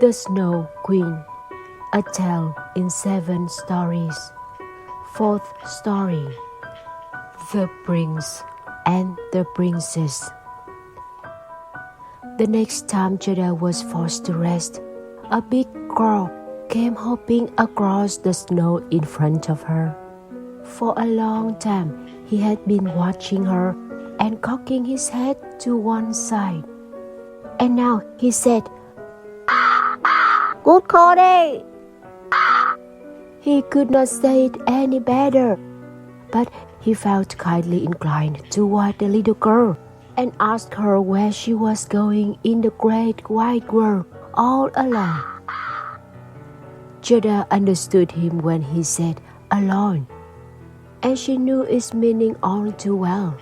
The Snow Queen, a tale in 7 stories. 4th story, The Prince and the Princess. The next time Zelda was forced to rest, a big crow came hopping across the snow in front of her. For a long time, he had been watching her and cocking his head to one side. And now he said, "Good Cody!" He could not say it any better, but he felt kindly inclined toward the little girl and asked her where she was going in the great wide world all alone. Zelda understood him when he said alone, and she knew its meaning all too well.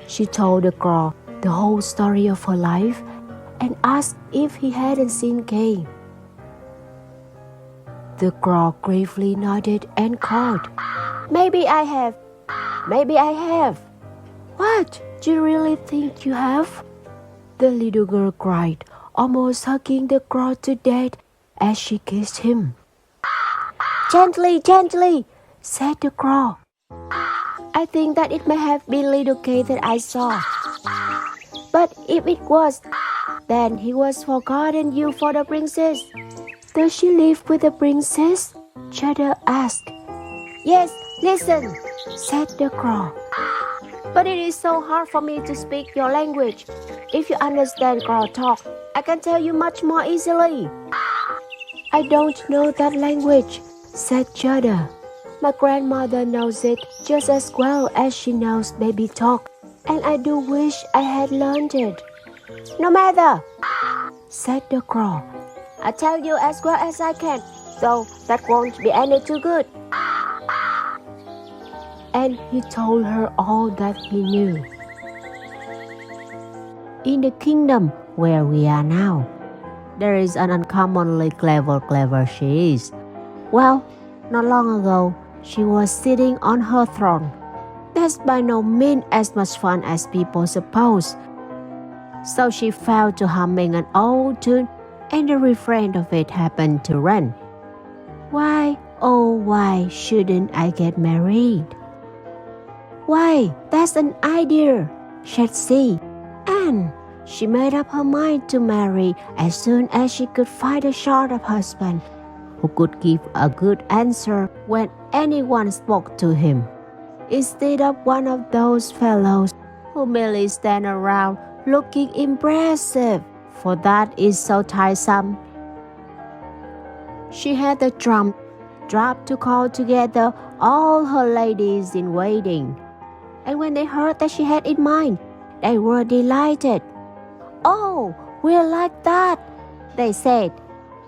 She told the crow the whole story of her life and asked if he hadn't seen Kay. The crow gravely nodded and called, "Maybe I have. Maybe I have." "What? Do you really think you have?" The little girl cried, almost hugging the crow to death as she kissed him. "Gently, gently," said the crow. "I think that it may have been little Kay that I saw. But if it was, then he was forgotten you for the princess." "Does she live with the princess?" Zelda asked. "Yes, listen," said the crow. "But it is so hard for me to speak your language. If you understand crow talk, I can tell you much more easily." "I don't know that language," said Zelda. "My grandmother knows it just as well as she knows baby talk, and I do wish I had learned it." "No matter," said the crow. "I tell you as well as I can, though that won't be any too good." And he told her all that he knew. In the kingdom where we are now, there is an uncommonly clever she is. Well, not long ago, she was sitting on her throne. That's by no means as much fun as people suppose. So she fell to humming an old tune, and the refrain of it happened to run, "Why, oh why shouldn't I get married?" "Why, that's an idea," said she, and she made up her mind to marry as soon as she could find a sort of husband who could give a good answer when anyone spoke to him, instead of one of those fellows who merely stand around looking impressive, for that is so tiresome. She had the trump job to call together all her ladies in waiting, and when they heard that she had in mind, they were delighted. "Oh, we're like that," they said.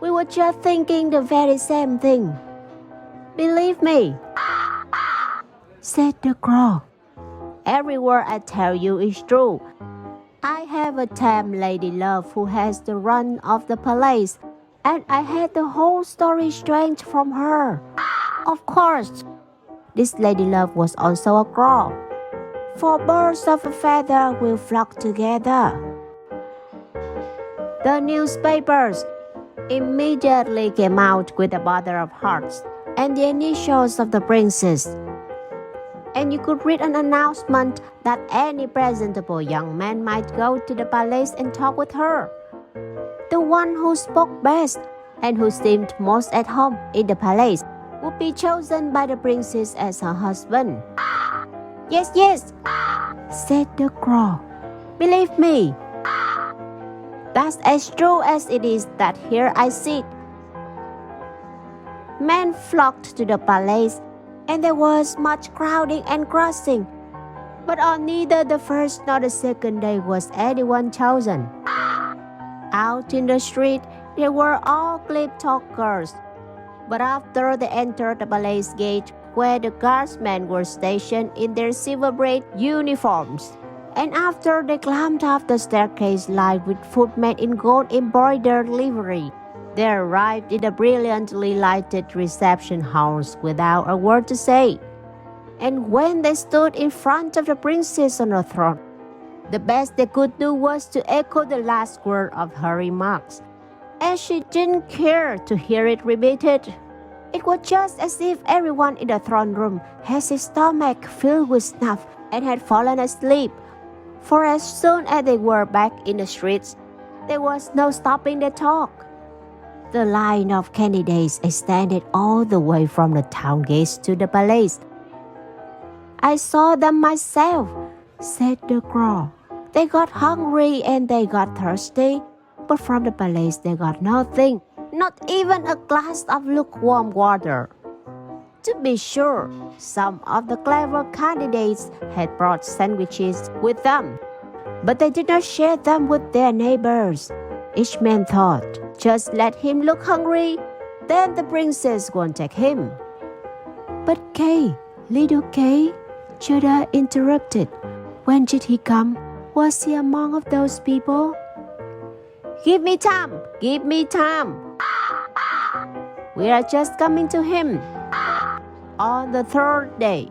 "We were just thinking the very same thing." "Believe me," said the crow, "every word I tell you is true. I have a tame lady love who has the run of the palace, and I had the whole story straight from her." Of course, this lady love was also a crow, for birds of a feather will flock together. The newspapers immediately came out with a bottle of hearts and the initials of the princess, and you could read an announcement that any presentable young man might go to the palace and talk with her. The one who spoke best and who seemed most at home in the palace would be chosen by the princess as her husband. "Yes, yes," said the crow. "Believe me, that's as true as it is that here I sit." Men flocked to the palace, and there was much crowding and crossing, but on neither the first nor the second day was anyone chosen. Out in the street, they were all glib talkers, but after they entered the palace gate, where the guardsmen were stationed in their silver-braid uniforms, and after they climbed up the staircase lined with footmen in gold-embroidered livery, they arrived in the brilliantly lighted reception halls without a word to say. And when they stood in front of the princess on her throne, the best they could do was to echo the last word of her remarks. and she didn't care to hear it repeated. It was just as if everyone in the throne room had his stomach filled with snuff and had fallen asleep. For as soon as they were back in the streets, there was no stopping the talk. The line of candidates extended all the way from the town gates to the palace. I saw them myself, said the crow. They got hungry and they got thirsty, but from the palace they got nothing, not even a glass of lukewarm water. To be sure, some of the clever candidates had brought sandwiches with them, but they did not share them with their neighbors. Each man thought, just let him look hungry, then the princess won't take him. But Kay, little Kay, Judah interrupted. When did he come? Was he among of those people? Give me time, give me time. We are just coming to him. On the third day,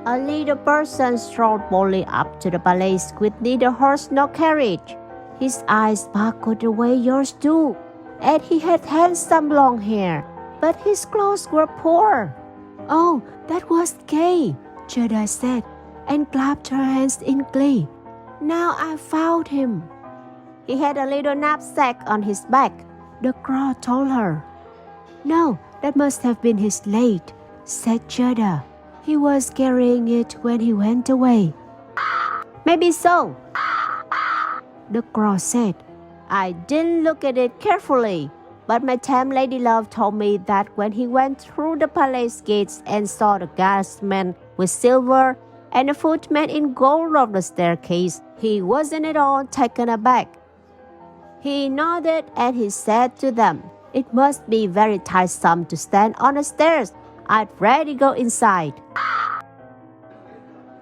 a little person strolled boldly up to the palace with neither horse nor carriage. His eyes sparkled the way yours do, and he had handsome long hair, but his clothes were poor. Oh, that was Kay, Judah said, and clapped her hands in glee. Now I found him. He had a little knapsack on his back, the crow told her. No, that must have been his slate, said Judah. He was carrying it when he went away. Maybe so, the crow said. I didn't look at it carefully, but my tame lady love told me that when he went through the palace gates and saw the guardsman with silver and the footman in gold on the staircase, he wasn't at all taken aback. He nodded and he said to them, It must be very tiresome to stand on the stairs. I'd rather go inside.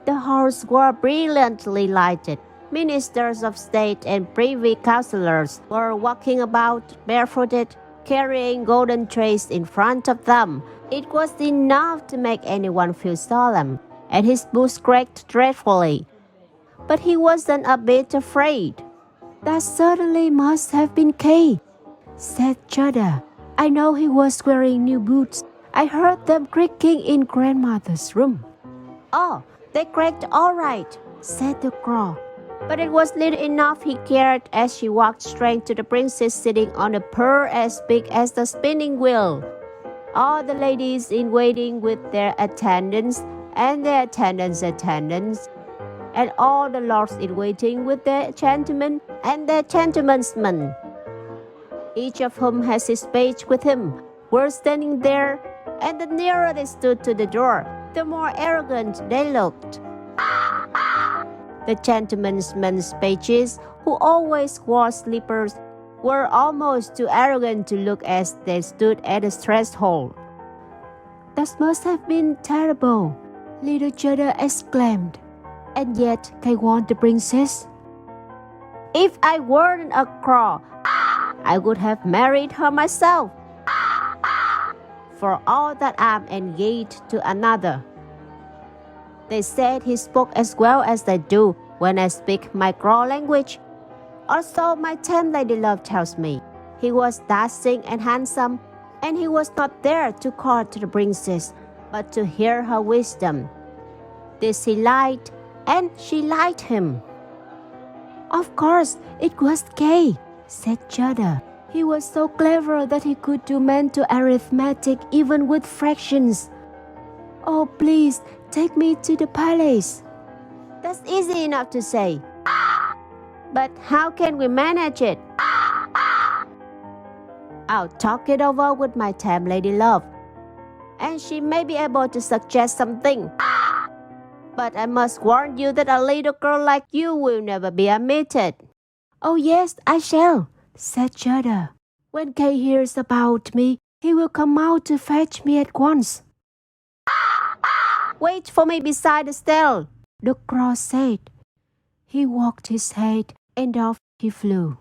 The halls were brilliantly lighted. Ministers of state and privy councillors were walking about barefooted, carrying golden trays in front of them. It was enough to make anyone feel solemn, and his boots creaked dreadfully. But he wasn't a bit afraid. That certainly must have been Kay, said Judah. I know he was wearing new boots. I heard them creaking in grandmother's room. Oh, they creaked all right, said the crow. But it was little enough he cared as she walked straight to the princess sitting on a pearl as big as the spinning wheel. All the ladies in waiting with their attendants and their attendants' and all the lords in waiting with their gentlemen and their gentlemen's men, each of whom has his page with him, were standing there, and the nearer they stood to the door, the more arrogant they looked. The gentlemen's men's pages, who always wore slippers, were almost too arrogant to look as they stood at the threshold. That must have been terrible, little Judah exclaimed. And yet Kay won the princess. If I weren't a crow, I would have married her myself. For all that I'm engaged to another. They said he spoke as well as I do when I speak my crow language. Or so my tame lady love tells me. He was dashing and handsome, and he was not there to court the princess, but to hear her wisdom. This he liked, and she liked him. Of course, it was Kay, said Judah. He was so clever that he could do mental arithmetic even with fractions. Oh, please, take me to the palace. That's easy enough to say. But how can we manage it? I'll talk it over with my tame lady love, and she may be able to suggest something. But I must warn you that a little girl like you will never be admitted. Oh yes, I shall, said Judah. When Kay hears about me, he will come out to fetch me at once. Wait for me beside the stile, the crow said. He walked his head, and off he flew.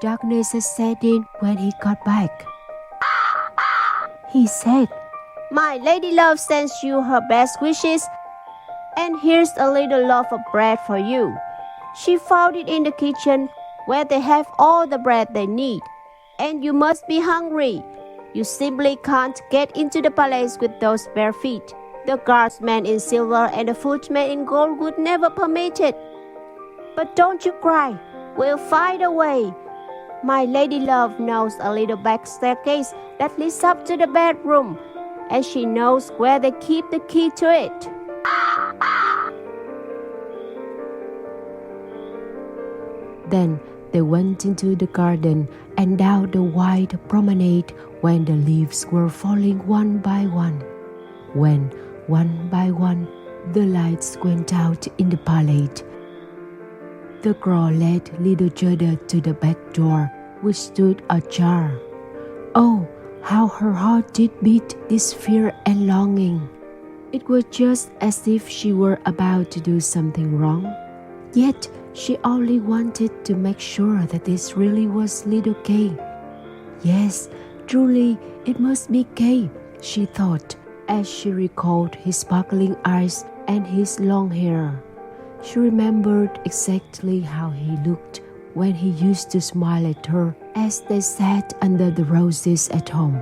Darkness had set in when he got back. He said, My lady love sends you her best wishes, and here's a little loaf of bread for you. She found it in the kitchen, where they have all the bread they need. And you must be hungry. You simply can't get into the palace with those bare feet. The guardsman in silver and the footman in gold would never permit it. But don't you cry. We'll find a way. My lady love knows a little back staircase that leads up to the bedroom, and she knows where they keep the key to it. Then they went into the garden and down the wide promenade when the leaves were falling one by one. When, one by one, the lights went out in the palace, the girl led little Zelda to the back door, which stood ajar. Oh, how her heart did beat this fear and longing. It was just as if she were about to do something wrong. Yet she only wanted to make sure that this really was little Kay. Yes, truly, it must be Kay, she thought, as she recalled his sparkling eyes and his long hair. She remembered exactly how he looked when he used to smile at her as they sat under the roses at home.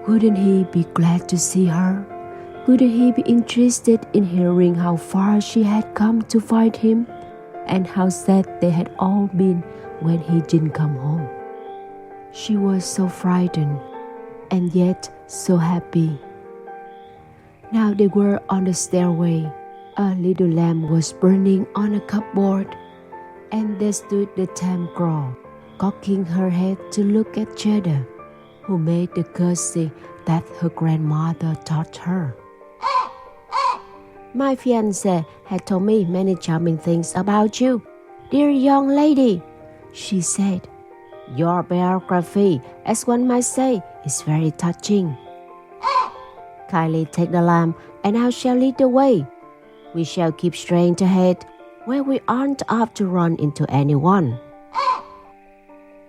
Wouldn't he be glad to see her? Wouldn't he be interested in hearing how far she had come to find him, and how sad they had all been when he didn't come home? She was so frightened, and yet so happy. Now they were on the stairway. A little lamp was burning on a cupboard, and there stood the tame girl, cocking her head to look at Zelda, who made the curtsy that her grandmother taught her. My fiancé had told me many charming things about you, dear young lady, she said. Your biography, as one might say, is very touching. Kindly take the lamp, and I shall lead the way. We shall keep straight ahead, where we aren't apt to run into anyone.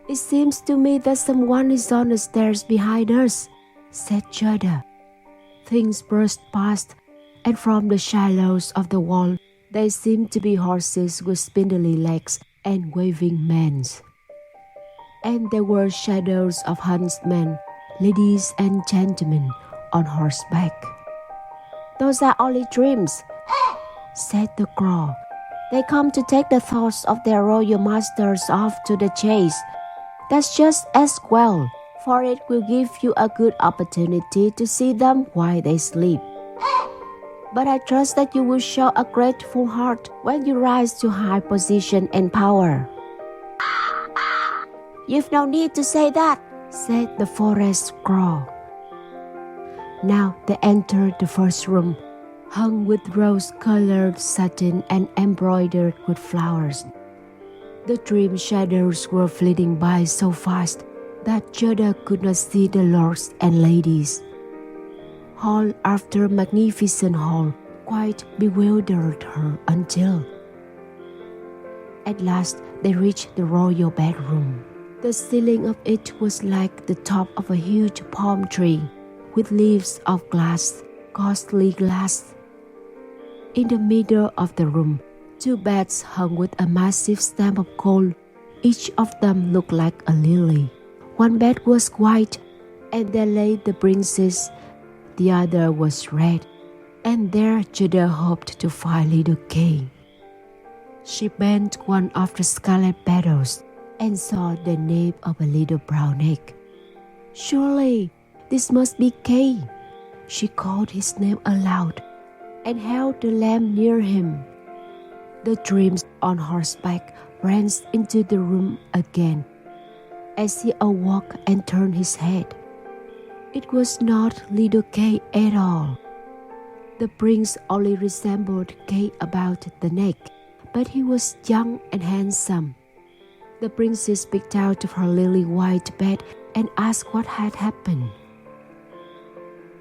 It seems to me that someone is on the stairs behind us, said Zelda. Things burst past, and from the shallows of the wall there seemed to be horses with spindly legs and waving manes. And there were shadows of huntsmen, ladies and gentlemen on horseback. Those are only dreams, said the girl. They come to take the thoughts of their royal masters off to the chase. That's just as well, for it will give you a good opportunity to see them while they sleep. But I trust that you will show a grateful heart when you rise to high position and power. You've no need to say that, said the forest girl. Now they entered the first room, hung with rose-colored satin and embroidered with flowers. The dream shadows were flitting by so fast that Zelda could not see the lords and ladies. Hall after magnificent hall quite bewildered her until at last they reached the royal bedroom. The ceiling of it was like the top of a huge palm tree, with leaves of glass, costly glass. In the middle of the room, two beds hung with a massive stamp of gold. Each of them looked like a lily. One bed was white, and there lay the princess. The other was red, and there Zelda hoped to find little Kay. She bent one of the scarlet petals and saw the nape of a little brown egg. Surely, this must be Kay. She called his name aloud and held the lamp near him. The dreams on horseback ran into the room again. As he awoke and turned his head, it was not little Kay at all. The prince only resembled Kay about the neck, but he was young and handsome. The princess picked out of her lily-white bed and asked what had happened.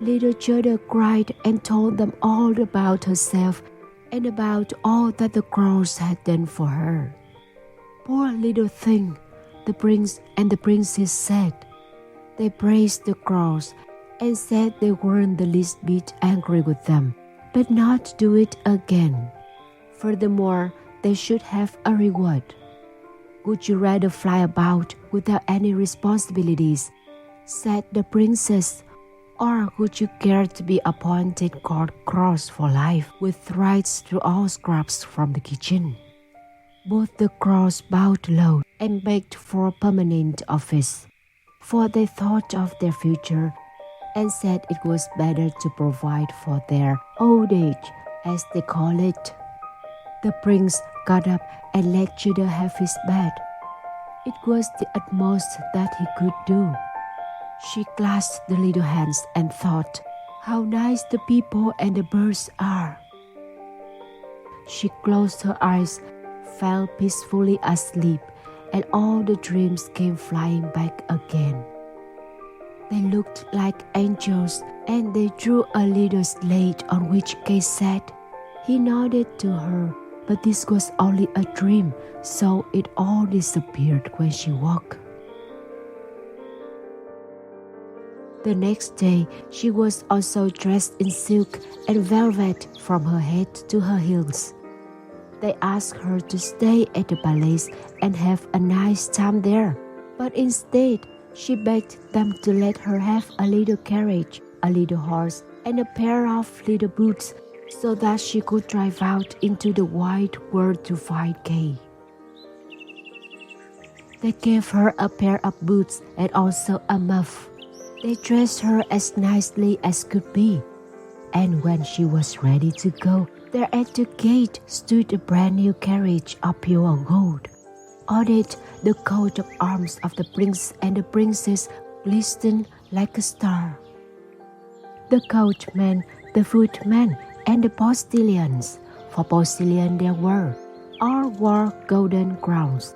Little Zelda cried and told them all about herself and about all that the girls had done for her. Poor little thing, the prince and the princess said. They praised the girls and said they weren't the least bit angry with them, but not do it again. Furthermore, they should have a reward. Would you rather fly about without any responsibilities, said the princess, or would you care to be appointed court cross for life with rights to all scraps from the kitchen? Both the crows bowed low and begged for a permanent office, for they thought of their future and said it was better to provide for their old age, as they call it. The prince got up and let Judah have his bed. It was the utmost that he could do. She clasped the little hands and thought, how nice the people and the birds are. She closed her eyes, fell peacefully asleep, and all the dreams came flying back again. They looked like angels, and they drew a little slate on which Kay sat. He nodded to her, but this was only a dream, so it all disappeared when she woke. The next day, she was also dressed in silk and velvet from her head to her heels. They asked her to stay at the palace and have a nice time there, but instead, she begged them to let her have a little carriage, a little horse, and a pair of little boots, so that she could drive out into the wide world to find Kay. They gave her a pair of boots and also a muff. They dressed her as nicely as could be, and when she was ready to go, there at the gate stood a brand new carriage of pure gold. On it, the coat of arms of the prince and the princess glistened like a star. The coachman, the footman, and the postilions, for postilion there were, all wore golden crowns.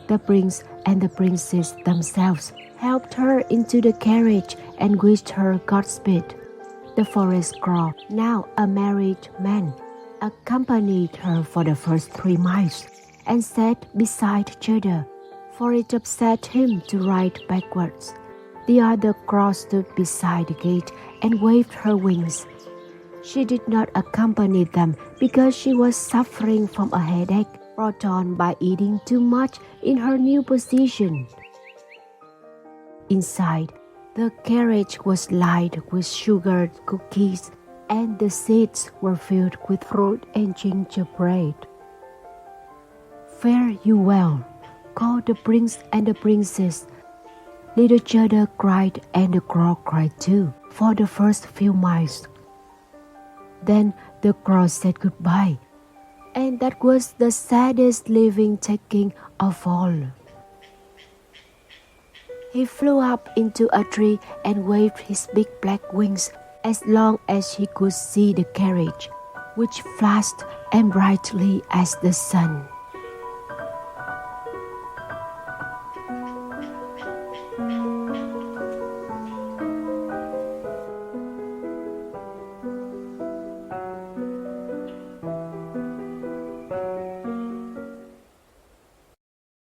The prince and the princess themselves helped her into the carriage and wished her Godspeed. The forest crow, now a married man, accompanied her for the first 3 miles and sat beside Judah, for it upset him to ride backwards. The other crow stood beside the gate and waved her wings. She did not accompany them because she was suffering from a headache brought on by eating too much in her new position. Inside, the carriage was lined with sugared cookies, and the seats were filled with fruit and gingerbread. Fare you well, called the prince and the princess. Little Judah cried and the crow cried too for the first few miles. Then the crow said goodbye, and that was the saddest leaving taking of all. He flew up into a tree and waved his big black wings as long as he could see the carriage, which flashed as brightly as the sun.